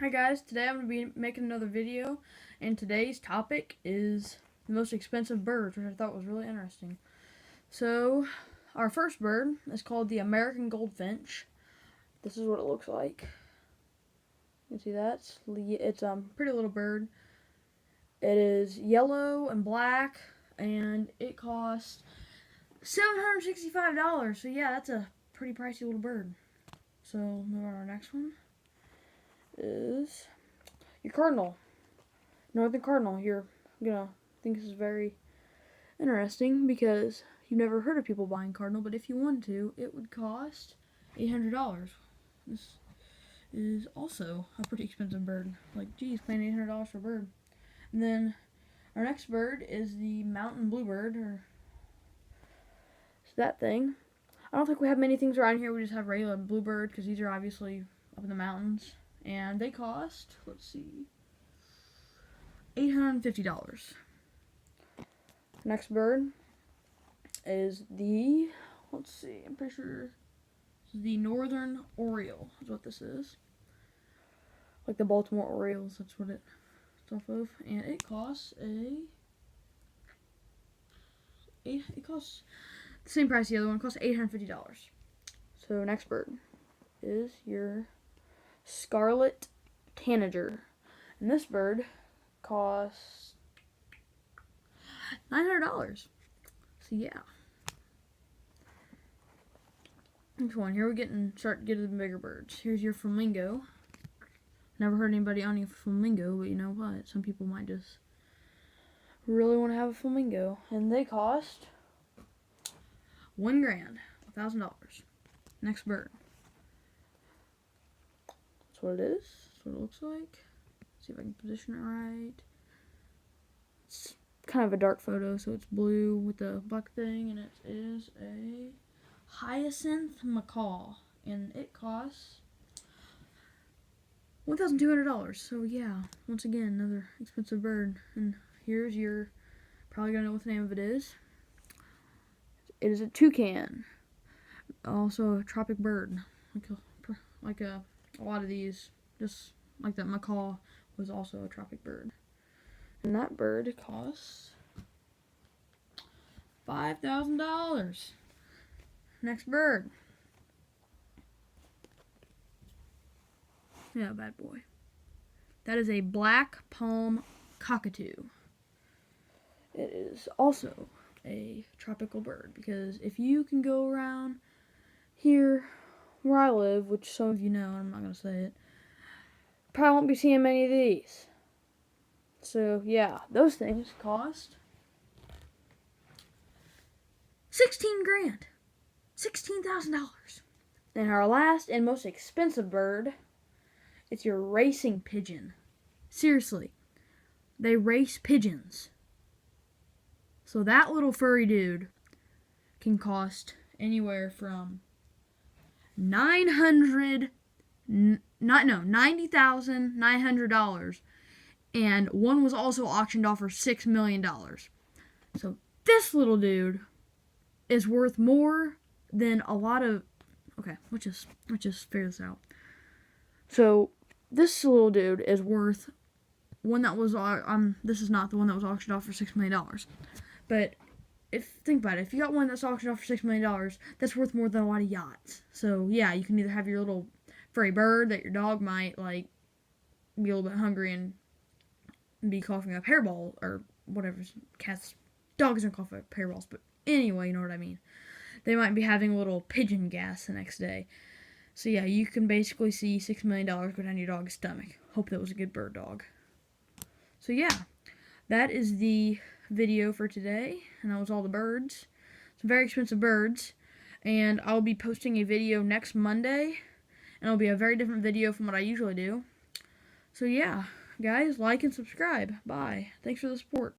Hi guys, today I'm going to be making another video, and today's topic is the most expensive birds, which I thought was really interesting. So, our first bird is called the American Goldfinch. This is what it looks like. You can see that. It's a pretty little bird. It is yellow and black, and it costs $765. So yeah, that's a pretty pricey little bird. So, moving on to our next one is your cardinal, northern cardinal. You're gonna think this is very interesting because you've never heard of people buying cardinal, but if you wanted to, it would cost $800. This is also a pretty expensive bird. Like, geez, paying $800 for a bird. And then our next bird is the mountain bluebird, or that thing. I don't think we have many things around here. We just have regular bluebird because these are obviously up in the mountains. And they cost, let's see, $850. Next bird is the, let's see, I'm pretty sure this is the northern oriole, is what this is. Like the Baltimore Orioles, that's what it's off of. And it costs it costs the same price as the other one. It costs $850. So next bird is your scarlet tanager, and this bird costs $900. So yeah. Next one. Here we're start getting the bigger birds. Here's your flamingo. Never heard anybody owning a flamingo, but you know what? Some people might just really want to have a flamingo, and they cost $1 grand, $1,000. Next bird. That's what it is. That's what it looks like. See if I can position it right. It's kind of a dark photo, so it's blue with the black thing, and it is a hyacinth macaw, and it costs $1,200. So yeah, once again, another expensive bird. And here's your, probably gonna know what the name of it is. It is a toucan, also a tropic bird, like a lot of these, just like that macaw was also a tropic bird. And that bird costs $5,000. Next bird. Yeah, bad boy. That is a black palm cockatoo. It is also a tropical bird, because if you can go around here where I live, which some of you know, I'm not going to say it, probably won't be seeing many of these. So yeah, those things cost 16 grand. $16,000. And our last and most expensive bird, it's your racing pigeon. Seriously, they race pigeons. So that little furry dude can cost anywhere from $90,900, and one was also auctioned off for $6 million. So this little dude is worth more than a lot of. Okay, let's just figure this out. So this little dude is worth one that was this is not the one that was auctioned off for $6 million, but think about it, if you got one that's auctioned off for $6 million, that's worth more than a lot of yachts. So yeah, you can either have your little furry bird that your dog might like be a little bit hungry and be coughing up hairball or whatever. Dogs don't cough up hairballs, but anyway, you know what I mean. They might be having a little pigeon gas the next day. So yeah, you can basically see $6 million go down your dog's stomach. Hope that was a good bird dog. So yeah, that is the video for today, and that was all the birds. Some very expensive birds, and I'll be posting a video next Monday, and it'll be a very different video from what I usually do. So yeah, guys, like and subscribe. Bye. Thanks for the support.